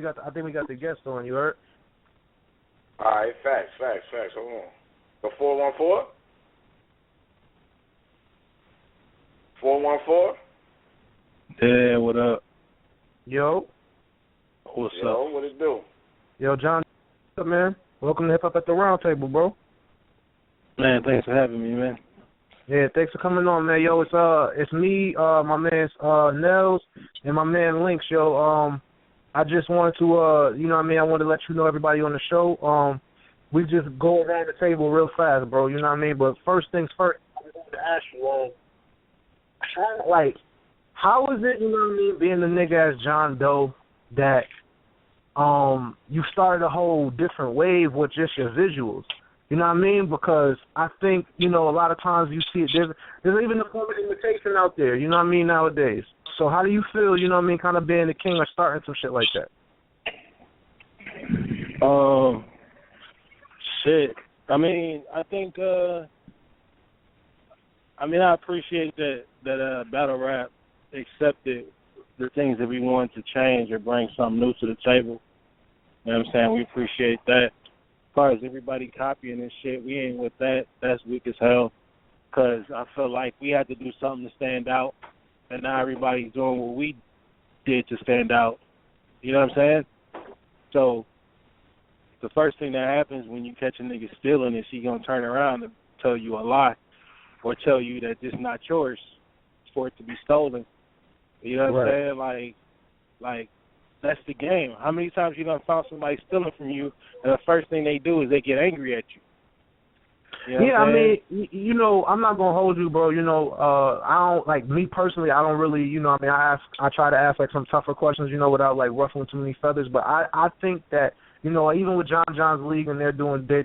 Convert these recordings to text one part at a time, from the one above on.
I think we got the guest on. You heard? All right, facts. Hold on. The 414? 414? Yeah, what up? Yo. What's up? Yo, what it do? Yo, John, what's up, man? Welcome to Hip Hop at the Roundtable, bro. Man, thanks for having me, man. Yeah, thanks for coming on, man. Yo, it's me, my man Nels, and my man Links. Yo, I just wanted to, you know what I mean? I wanted to let you know, everybody on the show. We just go around the table real fast, bro. You know what I mean? But first things first, I wanted to ask you, how is it, you know what I mean, being the nigga as John Doe that you started a whole different wave with just your visuals? You know what I mean? Because I think, you know, a lot of times you see it, there's even a form of imitation out there, you know what I mean, nowadays. So how do you feel, you know what I mean, kind of being the king or starting some shit like that? Shit. I mean, I think, I appreciate that battle rap accepted the things that we wanted to change or bring something new to the table. You know what I'm saying? We appreciate that. As far as everybody copying this shit, we ain't with that. That's weak as hell. Because I feel like we had to do something to stand out, and now everybody's doing what we did to stand out. You know what I'm saying? So the first thing that happens when you catch a nigga stealing is he going to turn around and tell you a lie or tell you that this not yours for it to be stolen. You know what I'm saying? Like, that's the game. How many times you done found somebody stealing from you, and the first thing they do is they get angry at you? You know I mean, you know, I'm not gonna hold you, bro. You know, I don't, like, me personally, I don't really, you know, I mean, I try to ask like some tougher questions, you know, without like ruffling too many feathers. But I think that, you know, even with John's League and they're doing their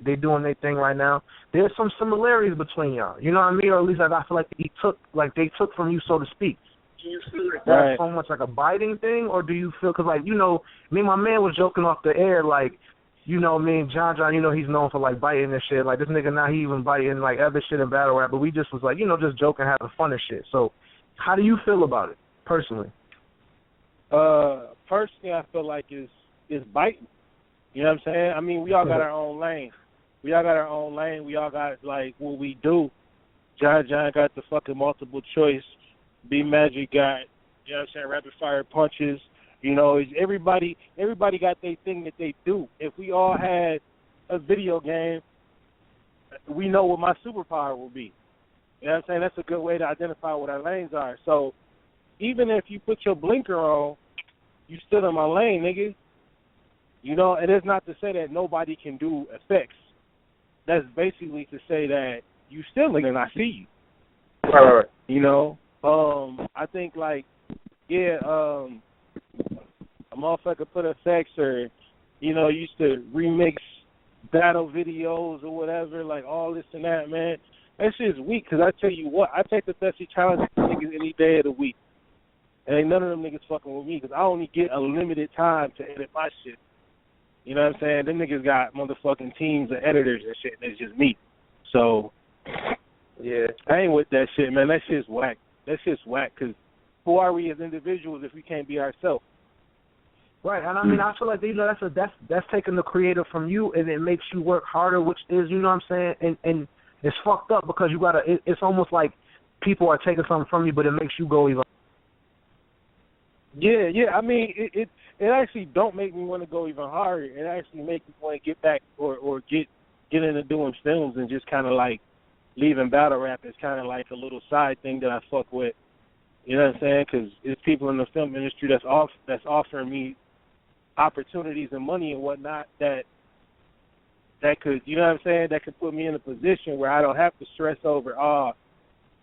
thing right now, there's some similarities between y'all. You know what I mean? Or at least I feel like they took from you, so to speak. Do you feel like that's so much like a biting thing, or do you feel, because, like, you know, me and my man was joking off the air, like, you know, me and John, you know, he's known for, like, biting and shit. Like, this nigga now, he even biting, like, other shit in battle rap, but we just was, like, you know, just joking, having fun and shit. So how do you feel about it, personally? Personally, I feel like it's biting. You know what I'm saying? I mean, we all got our own lane. We all got, like, what we do. John got the fucking multiple choice. B-Magic got, you know what I'm saying, rapid fire punches. You know, everybody got their thing that they do. If we all had a video game, we know what my superpower will be. You know what I'm saying? That's a good way to identify what our lanes are. So even if you put your blinker on, you still in my lane, nigga. You know, and it's not to say that nobody can do effects. That's basically to say that you still in and I see you. Right. You know? I think, like, a motherfucker put effects or, you know, used to remix battle videos or whatever, like all this and that, man. That shit's weak, because I tell you what, I take the Pepsi challenge to niggas any day of the week. And ain't none of them niggas fucking with me, because I only get a limited time to edit my shit. You know what I'm saying? Them niggas got motherfucking teams of editors and shit, and it's just me. So, yeah, I ain't with that shit, man. That shit's whack. That shit's whack, because who are we as individuals if we can't be ourselves? Right, and I mean, I feel like, you know, that's taking the creative from you, and it makes you work harder, which is, you know what I'm saying, and it's fucked up because you gotta. It's almost like people are taking something from you, but it makes you go even. Yeah. I mean, it actually don't make me want to go even harder. It actually makes me want to get back or get into doing films and just kind of like leaving battle rap is kind of like a little side thing that I fuck with. You know what I'm saying? Because it's people in the film industry that's offering me opportunities and money and whatnot that could, you know what I'm saying, that could put me in a position where I don't have to stress over,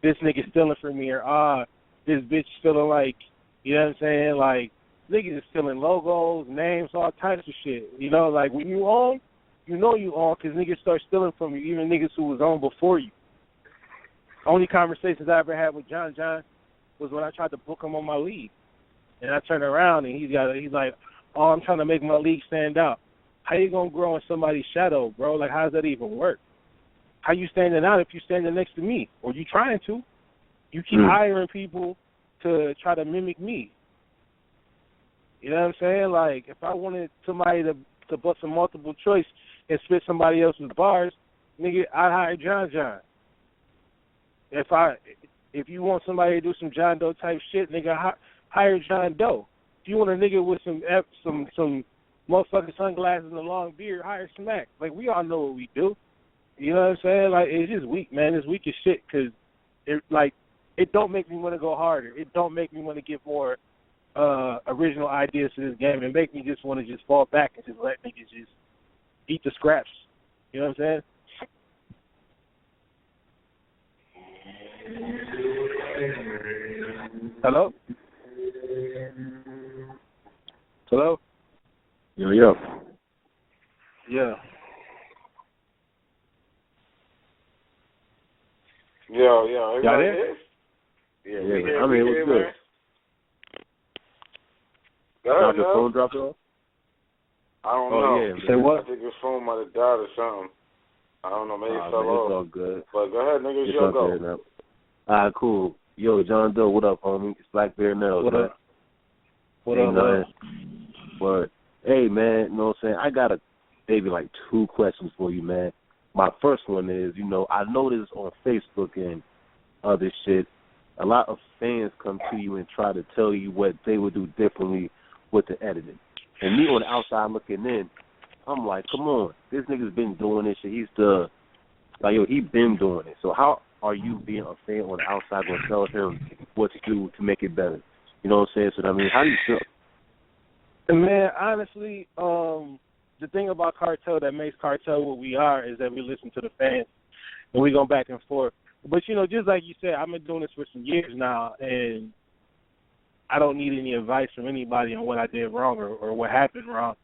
this nigga stealing from me, or, this bitch feeling like, you know what I'm saying, like, niggas is stealing logos, names, all types of shit. You know, like, when you own, you know you own because niggas start stealing from you, even niggas who was on before you. Only conversations I ever had with John was when I tried to book him on my league. And I turned around and he's like, I'm trying to make my league stand out. How you going to grow in somebody's shadow, bro? Like, how does that even work? How you standing out if you standing next to me? Or you trying to? You keep hiring people to try to mimic me. You know what I'm saying? Like, if I wanted somebody to bust a multiple choice and spit somebody else's bars, nigga, I'd hire John. If you want somebody to do some John Doe type shit, nigga, hire John Doe. If you want a nigga with some motherfucking sunglasses and a long beard, hire Smack. Like, we all know what we do. You know what I'm saying? Like, it's just weak, man. It's weak as shit because it don't make me want to go harder. It don't make me want to give more original ideas to this game. It make me just want to just fall back and just let niggas just eat the scraps. You know what I'm saying? Hello? Hello? Yo. Yeah. Yo. Y'all there? Yeah. I mean, what's good? Got your phone dropped off? I don't know. Yeah. Say what? I think your phone might have died or something. I don't know. Maybe it fell off. It's all good. But go ahead, nigga. It's Your all go. good now. All right, cool. Yo, John Doe, what up, homie? It's Black Bear Nails. What up? What hey, up, man. Word. Hey, man, you know what I'm saying? I got maybe like 2 questions for you, man. My first one is, I noticed on Facebook and other shit, a lot of fans come to you and try to tell you what they would do differently with the editing. And me on the outside looking in, I'm like, come on, this nigga's been doing this shit. He been doing it. So how are you being a fan on the outside going to tell him what to do to make it better? You know what I'm saying? So, how do you feel? Man, honestly, the thing about Cartel that makes Cartel what we are is that we listen to the fans and we go back and forth. But, just like you said, I've been doing this for some years now, and I don't need any advice from anybody on what I did wrong or what happened wrong.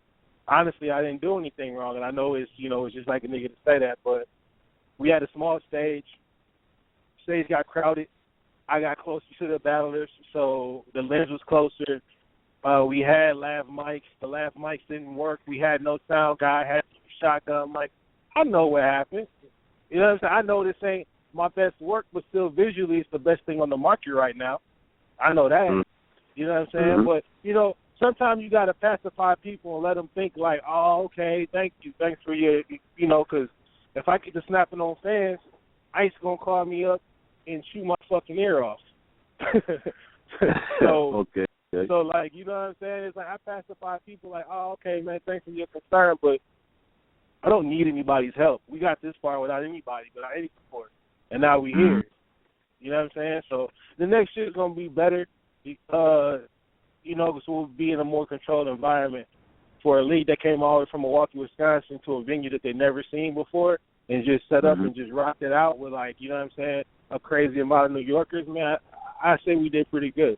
Honestly, I didn't do anything wrong, and I know it's just like a nigga to say that, but we had a small stage. Stage got crowded. I got closer to the battlers, so the lens was closer. We had lav mics. The lav mics didn't work. We had no sound guy. Had shotgun mic. I know what happened. You know what I'm saying? I know this ain't my best work, but still visually it's the best thing on the market right now. I know that. Mm-hmm. You know what I'm saying? Mm-hmm. But, sometimes you got to pacify people and let them think like, oh, okay, thank you. Thanks for your, because if I get to snapping on fans, ICE going to call me up and shoot my fucking ear off. So, okay. So, like, you know what I'm saying? It's like I pacify people like, oh, okay, man, thanks for your concern, but I don't need anybody's help. We got this far without anybody, without any support. And now we here. You know what I'm saying? So the next shit is going to be better, because we'll be in a more controlled environment for a league that came all the way from Milwaukee, Wisconsin to a venue that they'd never seen before and just set up and just rocked it out with, like, you know what I'm saying, a crazy amount of New Yorkers. Man, I say we did pretty good.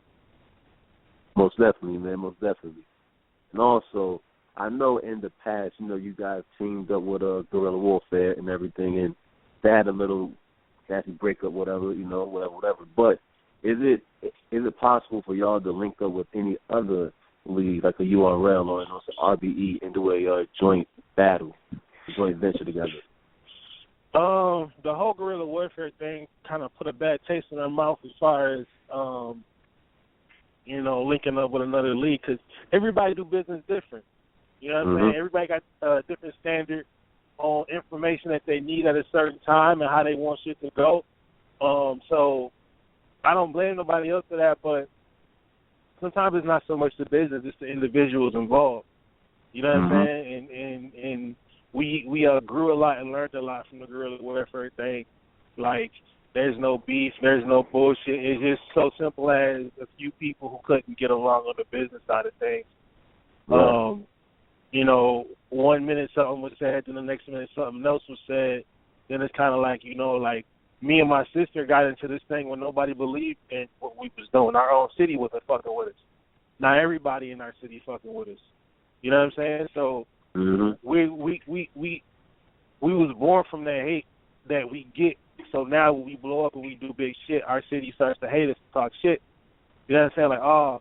Most definitely, man, most definitely. And also, I know in the past, you guys teamed up with Guerrilla Warfare and everything, and they had a little nasty breakup, whatever. But is it possible for y'all to link up with any other league, like a URL or RBE, and do a joint battle, a joint venture together? The whole Guerrilla Warfare thing kind of put a bad taste in our mouth as far as, linking up with another league, because everybody do business different. You know what I'm saying? Everybody got a different standard on information that they need at a certain time and how they want shit to go. So I don't blame nobody else for that, but sometimes it's not so much the business, it's the individuals involved. You know what I'm saying? And we grew a lot and learned a lot from the Guerrilla Warfare thing. Like, there's no beef, there's no bullshit. It's just so simple as a few people who couldn't get along on the business side of things. Right. 1 minute something was said, then the next minute something else was said. Then it's kind of like, like me and my sister got into this thing when nobody believed in what we was doing. Our own city wasn't fucking with us. Not everybody in our city fucking with us. You know what I'm saying? So we was born from that hate that we get. So now when we blow up and we do big shit, our city starts to hate us and talk shit. You know what I'm saying? Like, oh,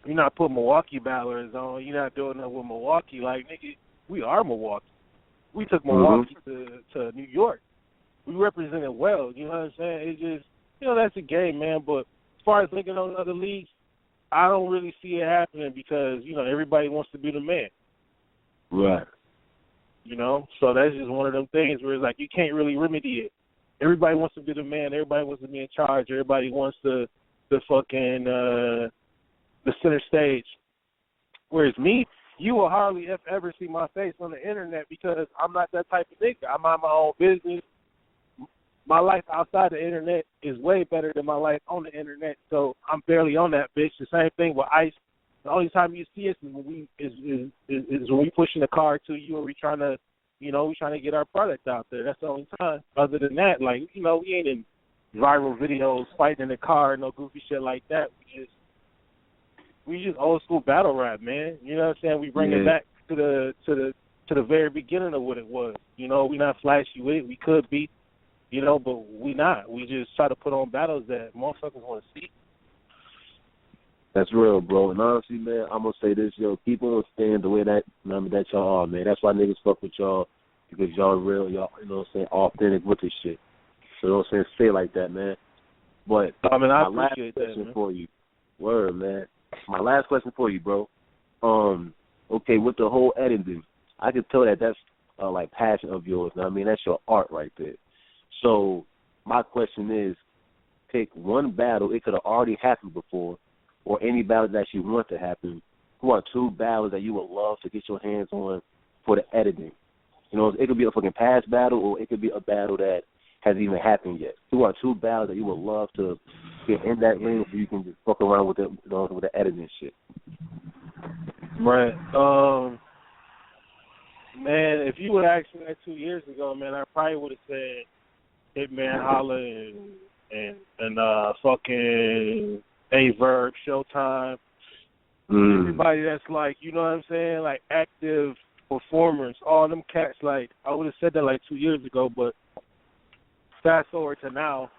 you're not putting Milwaukee battlers on. You're not doing that with Milwaukee. Like, nigga, we are Milwaukee. We took Milwaukee to New York. We represented well. You know what I'm saying? It's just, that's a game, man. But as far as linking on other leagues, I don't really see it happening because, everybody wants to be the man. Right. So that's just one of them things where it's like you can't really remedy it. Everybody wants to be the man. Everybody wants to be in charge. Everybody wants the fucking the center stage. Whereas me, you will hardly ever see my face on the internet because I'm not that type of nigga. I mind my own business. My life outside the internet is way better than my life on the internet, so I'm barely on that bitch. The same thing with Ice. The only time you see us is when we pushing the car to you, or we trying to, we trying to get our product out there. That's the only time. Other than that, we ain't in viral videos fighting in the car, no goofy shit like that. We just old school battle rap, man. You know what I'm saying? We bring it back to the very beginning of what it was. We not flashy with it. We could be. But we not. We just try to put on battles that motherfuckers want to see. That's real, bro. And honestly, man, I'm going to say this, keep on staying the way that y'all are, man. That's why niggas fuck with y'all, because y'all real, y'all, authentic with this shit. So, say it like that, man. But I my appreciate last question man. for you. Word, man. My last question for you, bro. Okay, with the whole editing, I can tell that that's, passion of yours. That's your art right there. So my question is, pick one battle. It could have already happened before, or any battle that you want to happen. Who are two battles that you would love to get your hands on for the editing? It could be a fucking past battle, or it could be a battle that hasn't even happened yet. Who are two battles that you would love to get in that ring so you can just fuck around with it, with the editing shit? Right. Man, if you would have asked me that 2 years ago, man, I probably would have said Hitman Holla and fucking A-Verb, Showtime. Everybody that's active performers, all them cats, I would have said that 2 years ago, but fast forward to now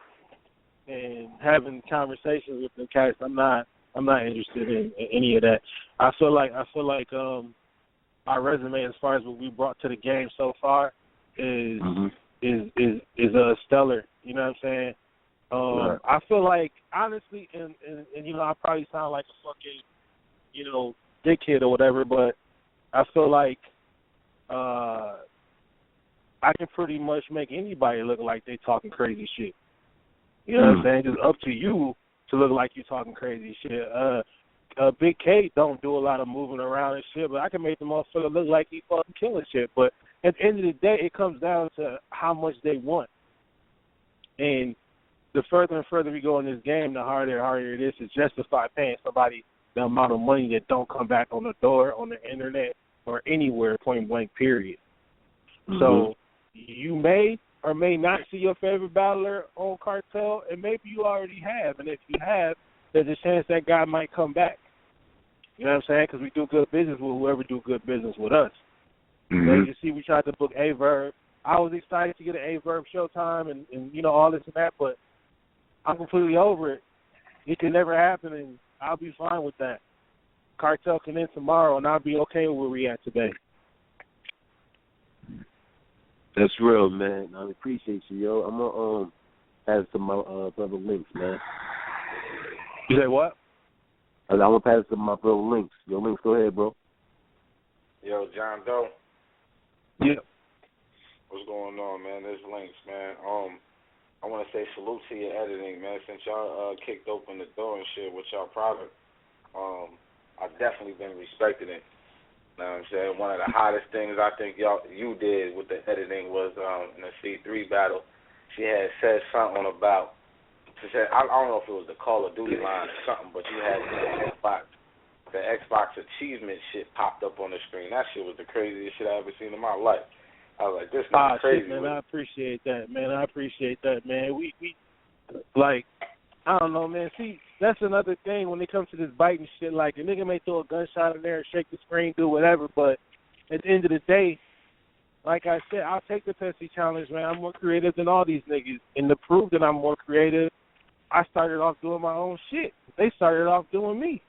and having conversations with them cats, I'm not interested in any of that. I feel like our resume as far as what we brought to the game so far is stellar. You know what I'm saying? Right. I feel like, honestly, and I probably sound like a fucking, dickhead or whatever, but I feel like I can pretty much make anybody look like they talking crazy shit. You know what I'm saying? Just up to you to look like you talking crazy shit. Big K don't do a lot of moving around and shit, but I can make the motherfucker look like he fucking killing shit. But at the end of the day, it comes down to how much they want. And the further and further we go in this game, the harder it is to justify paying somebody the amount of money that don't come back on the door, on the internet, or anywhere, point blank, period. So you may or may not see your favorite battler on Cartel, and maybe you already have. And if you have, there's a chance that guy might come back. You know what I'm saying? Because we do good business with whoever do good business with us. So you see, we tried to book A-Verb. I was excited to get an A-Verb Showtime and all this and that, but I'm completely over it. It can never happen, and I'll be fine with that. Cartel can end tomorrow, and I'll be okay with where we at today. That's real, man. I appreciate you, yo. I'm going to pass it to my brother Links, man. You say what? I'm going to pass it to my brother Links. Yo, Links, go ahead, bro. Yo, John Doe. Yeah. What's going on, man? This Links, man. I want to say salute to your editing, man. Since y'all kicked open the door and shit with y'all product, I've definitely been respecting it. You know what I'm saying? One of the hottest things I think you did with the editing was in the C3 battle. She had said something about, she said, I don't know if it was the Call of Duty line or something, but you had the Xbox achievement shit popped up on the screen. That shit was the craziest shit I ever seen in my life. I was like, this is crazy. Shit, man, I appreciate that, man. We I don't know, man. See, that's another thing when it comes to this biting shit. Like, a nigga may throw a gunshot in there, shake the screen, do whatever, but at the end of the day, like I said, I'll take the Pepsi challenge, man. I'm more creative than all these niggas. And to prove that I'm more creative, I started off doing my own shit. They started off doing me.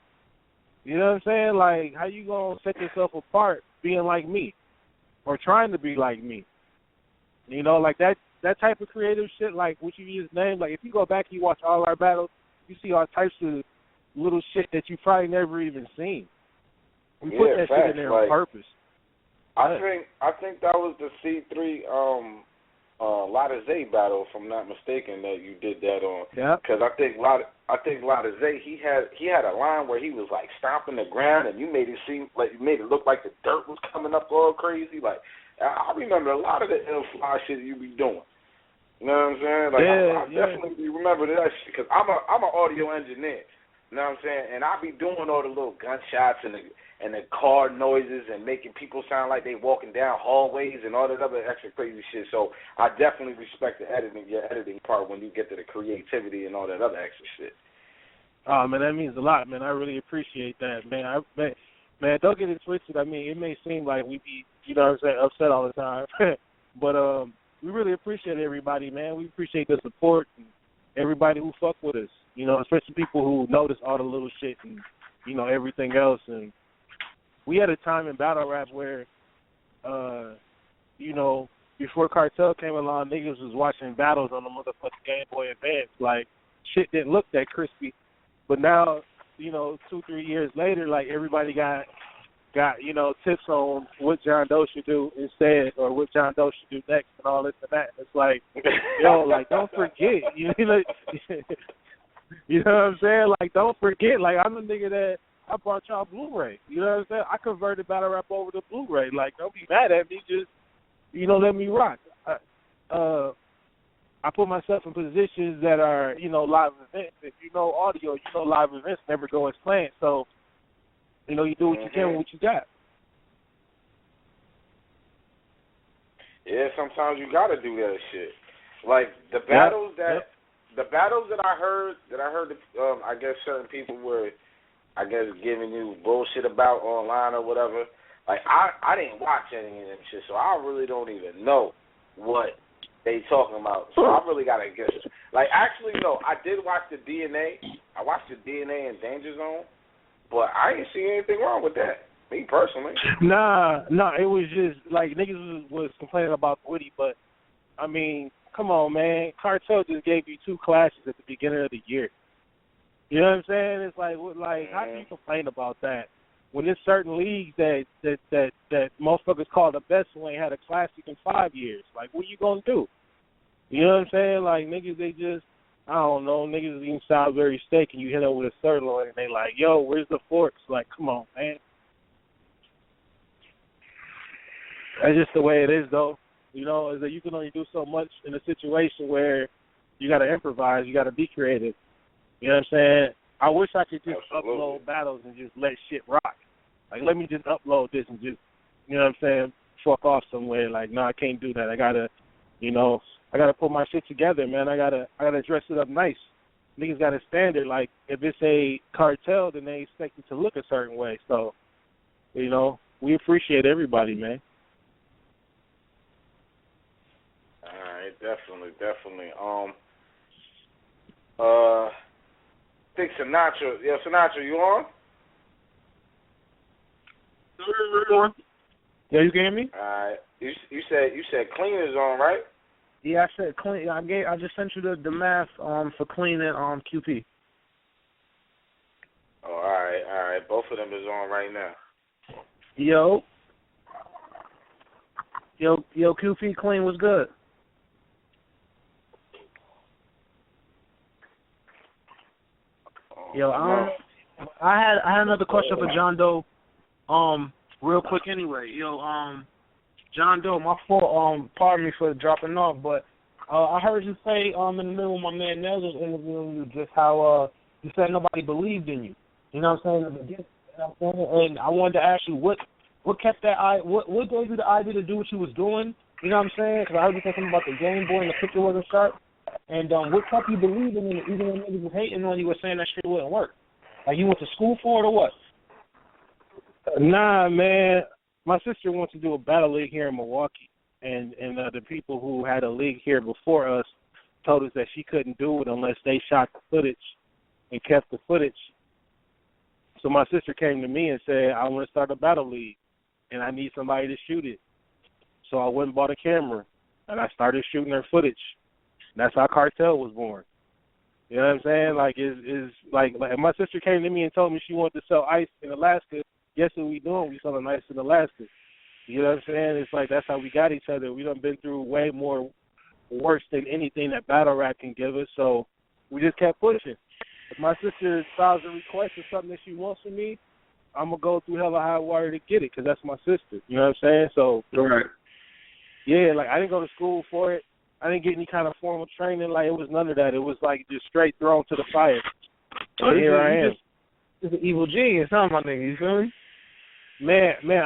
You know what I'm saying? Like, how you gonna set yourself apart being like me or trying to be like me? You know, like that type of creative shit, like what you just named, like if you go back and you watch all our battles, you see all types of little shit that you probably never even seen. We put that shit in there on purpose. I think that was the C3 Lotta Zay battle, if I'm not mistaken, that you did that on. Yeah. Because I think Lotta Zay, he had a line where he was like stomping the ground, and you made it look like the dirt was coming up all crazy. Like, I remember a lot of the ill fly shit you be doing. You know what I'm saying? Like, I definitely remember that shit because I'm an audio engineer. You know what I'm saying? And I be doing all the little gunshots and the car noises and making people sound like they walking down hallways and all that other extra crazy shit. So I definitely respect your editing part when you get to the creativity and all that other extra shit. Oh, man, that means a lot, man. I really appreciate that, man. Man, don't get it twisted. I mean, it may seem like we be, you know what I'm saying, upset all the time. But we really appreciate everybody, man. We appreciate the support and everybody who fuck with us, you know, especially people who notice all the little shit and, you know, everything else. And we had a time in battle rap where, you know, before Cartel came along, niggas was watching battles on the motherfucking Game Boy Advance. Like, shit didn't look that crispy. But now, you know, 2-3 years later, like, everybody got you know, tips on what John Doe should do instead or what John Doe should do next and all this and that. It's like, yo, like, don't forget. You know what I'm saying? Like, don't forget. Like, I'm the nigga that I brought y'all Blu-ray. You know what I'm saying? I converted battle rap over to Blu-ray. Like, don't be mad at me. Just, you know, let me rock. I put myself in positions that are, you know, live events. If you know audio, you know live events never go as planned. So, you know, you do what you can with what you got. Yeah, sometimes you gotta do that shit. Like the battles the battles that I heard, I guess certain people were, I guess, giving you bullshit about online or whatever. Like I didn't watch any of them shit, so I really don't even know what they talking about. So I really gotta guess. Like actually, no, I did watch the DNA. I watched the DNA and Danger Zone. But I ain't see anything wrong with that, me personally. Nah, it was just, like, niggas was complaining about Woody, but, I mean, come on, man. Cartel just gave you 2 clashes at the beginning of the year. You know what I'm saying? It's like how do you complain about that? When there's certain leagues that motherfuckers call the best who ain't had a classic in 5 years. Like, what you gonna do? You know what I'm saying? Like, niggas, they just, I don't know, niggas even sound very steak and you hit them with a sirloin and they like, yo, where's the forks? Like, come on, man. That's just the way it is, though. You know, is that you can only do so much in a situation where you got to improvise, you got to be creative. You know what I'm saying? I wish I could just upload battles and just let shit rock. Like, let me just upload this and just, you know what I'm saying, fuck off somewhere. Like, no, I can't do that. I got to, you know, I gotta put my shit together, man. I gotta dress it up nice. Niggas got a standard. Like, if it's a cartel, then they expect it to look a certain way. So, you know, we appreciate everybody, man. All right, definitely. I think Sinatra. Yeah, Sinatra, you on? Yeah, you can hear me? All right. You said Clean is on, right? Yeah, I said clean. I just sent you the math for clean and QP. Oh, all right. Both of them is on right now. Yo, QP clean was good. Yo, I had another question for John Doe, real quick anyway. Yo, John Doe, my fault. Pardon me for dropping off, but I heard you say in the middle of my man Nels was interviewing you just how you said nobody believed in you. You know what I'm saying? And I wanted to ask you what kept that what gave you the idea to do what you was doing? You know what I'm saying? Because I heard you say something about the Game Boy and the picture wasn't sharp. And what kept you believing in it, even when niggas was hating on you, were saying that shit wouldn't work? Like, you went to school for it or what? Nah, man. My sister wants to do a battle league here in Milwaukee, and the people who had a league here before us told us that she couldn't do it unless they shot the footage and kept the footage. So my sister came to me and said, I want to start a battle league, and I need somebody to shoot it. So I went and bought a camera, and I started shooting her footage. That's how Cartel was born. You know what I'm saying? Like, is like if my sister came to me and told me she wanted to sell ice in Alaska, guess what we doing? We selling ice in Alaska. You know what I'm saying? It's like that's how we got each other. We done been through way more worse than anything that battle rap can give us, so we just kept pushing. If my sister files a request for something that she wants from me, I'm going to go through hell or high water to get it because that's my sister. You know what I'm saying? So, right. Yeah, like I didn't go to school for it. I didn't get any kind of formal training. Like, it was none of that. It was like just straight thrown to the fire. So here I am. It's an evil genius, huh, my nigga? You feel me? Man,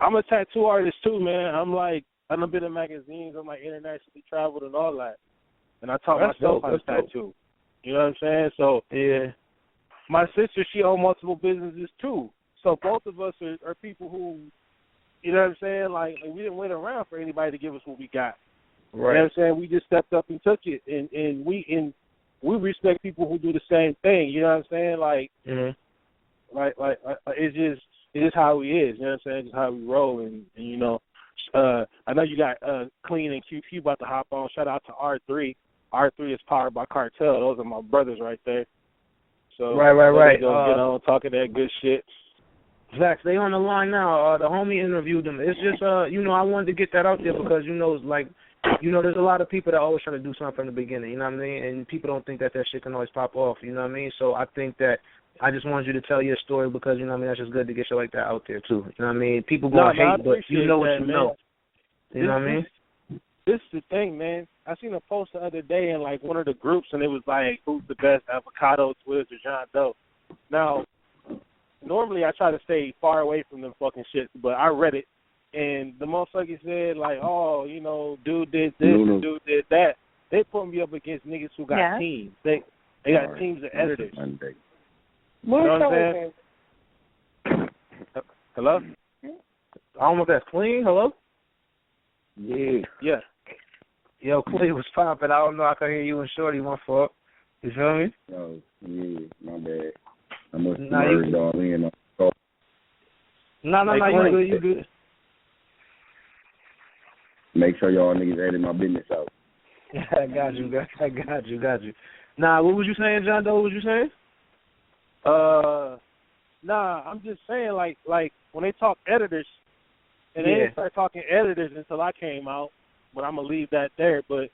I'm a tattoo artist too, man. I've been in magazines. I'm like internationally traveled and all that. And I taught myself how to tattoo. You know what I'm saying? So yeah, my sister, she owns multiple businesses too. So both of us are people who, you know what I'm saying? Like we didn't wait around for anybody to give us what we got. right. You know what I'm saying? We just stepped up and took it, and we respect people who do the same thing. You know what I'm saying? Like, like it's just how we is. You know what I'm saying? Just how we roll, and you know. I know you got Clean and QQ about to hop on. Shout out to R3. R3 is powered by Cartel. Those are my brothers right there. So right. Go get on talking that good shit. Zach, they on the line now. The homie interviewed them. It's just you know, I wanted to get that out there because you know, it's like, you know, there's a lot of people that always try to do something from the beginning. You know what I mean? And people don't think that shit can always pop off. You know what I mean? So I think that I just wanted you to tell your story because, you know what I mean, that's just good to get shit like that out there, too. You know what I mean? People gonna hate, but you know what you know. You know what I mean? This is the thing, man. I seen a post the other day in, like, one of the groups, and it was like, who's the best, Avocado, Twiz, or John Doe? Now, normally I try to stay far away from them fucking shits, but I read it, and the motherfucker said, like, oh, you know, dude did this, dude did that. They put me up against niggas who got teams. They got teams of editors. You know what I'm saying? Hello? I don't know if that's Clean. Hello? Yeah. Yo, Clean was popping. I don't know. I can hear you and Shorty. My fault. You feel me? Oh, yeah, my bad. I must have merged all in. No, you good. Make sure y'all niggas edit my business out. I got you. Nah, what was you saying, John Doe? What was you saying? Nah, I'm just saying, like when they talk editors, and they didn't start talking editors until I came out, but I'm gonna leave that there. But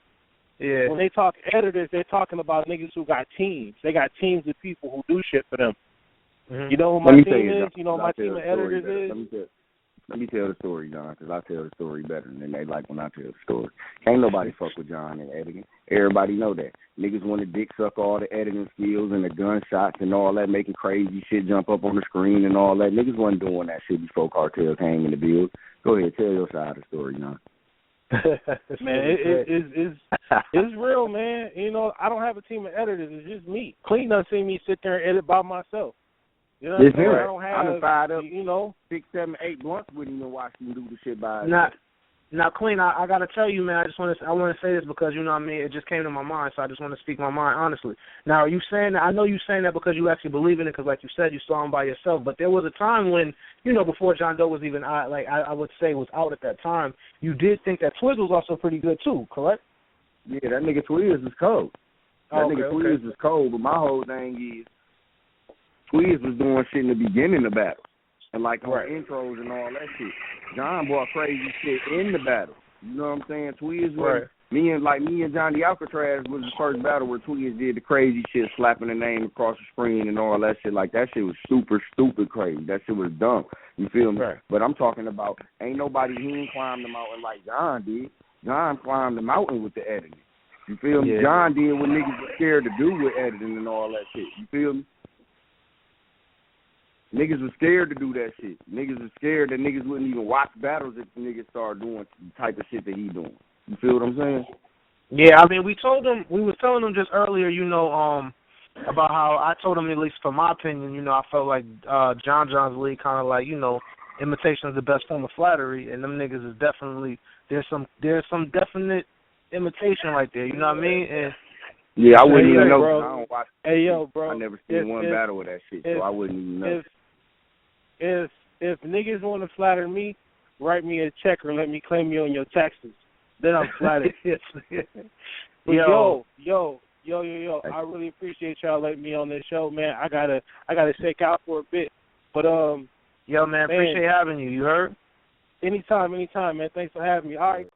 when they talk editors, they're talking about niggas who got teams. They got teams of people who do shit for them. Mm-hmm. You know who my team is? You know who my team of editors is? Let me tell the story, John, because I tell the story better than they like when I tell the story. Can't nobody fuck with John in editing. Everybody know that. Niggas want to dick suck all the editing skills and the gunshots and all that, making crazy shit jump up on the screen and all that. Niggas wasn't doing that shit before Cartel came in the build. Go ahead, tell your side of the story, John. Man, it's real, man. You know, I don't have a team of editors. It's just me. Clean done see me sit there and edit by myself. You know what I'm saying? I don't have, I'm fired up, you know, 6, 7, 8 blunts with him and watch him do the shit by Now, Clean, I got to tell you, man, I want to say this because, you know what I mean, it just came to my mind, so I just want to speak my mind honestly. Now, are you saying that? I know you're saying that because you actually believe in it because, like you said, you saw him by yourself, but there was a time when, you know, before John Doe was even, I would say was out at that time, you did think that Twiz was also pretty good too, correct? Yeah, that nigga Twiz is cold. Twiz is cold, but my whole thing is, Twiz was doing shit in the beginning of the battle. And like on intros and all that shit. John brought crazy shit in the battle. You know what I'm saying? Twiz was me and Johnny Alcatraz was the first battle where Twiz did the crazy shit, slapping the name across the screen and all that shit. Like that shit was super stupid crazy. That shit was dumb. You feel me? Right. But I'm talking about ain't nobody he ain't climbed the mountain like John did. John climbed the mountain with the editing. You feel me? John did what niggas were scared to do with editing and all that shit. You feel me? Niggas was scared to do that shit. Niggas was scared that niggas wouldn't even watch battles if niggas started doing the type of shit that he doing. You feel what I'm saying? Yeah, I mean, we was telling them just earlier, you know, about how I told them, at least from my opinion, you know, I felt like John's league kind of like, you know, imitation is the best form of flattery, and them niggas is definitely, there's some definite imitation right there, you know what I mean? And yeah, I wouldn't even know. Bro. I don't watch. Hey, yo, bro. I never seen one battle with that shit, so I wouldn't even know. If niggas want to flatter me, write me a check or let me claim you on your taxes. Then I'm flattered. Yo, Yo. I really appreciate y'all letting me on this show, man. I gotta check out for a bit. But yo, man, appreciate having you. You heard? Anytime, man. Thanks for having me. All right.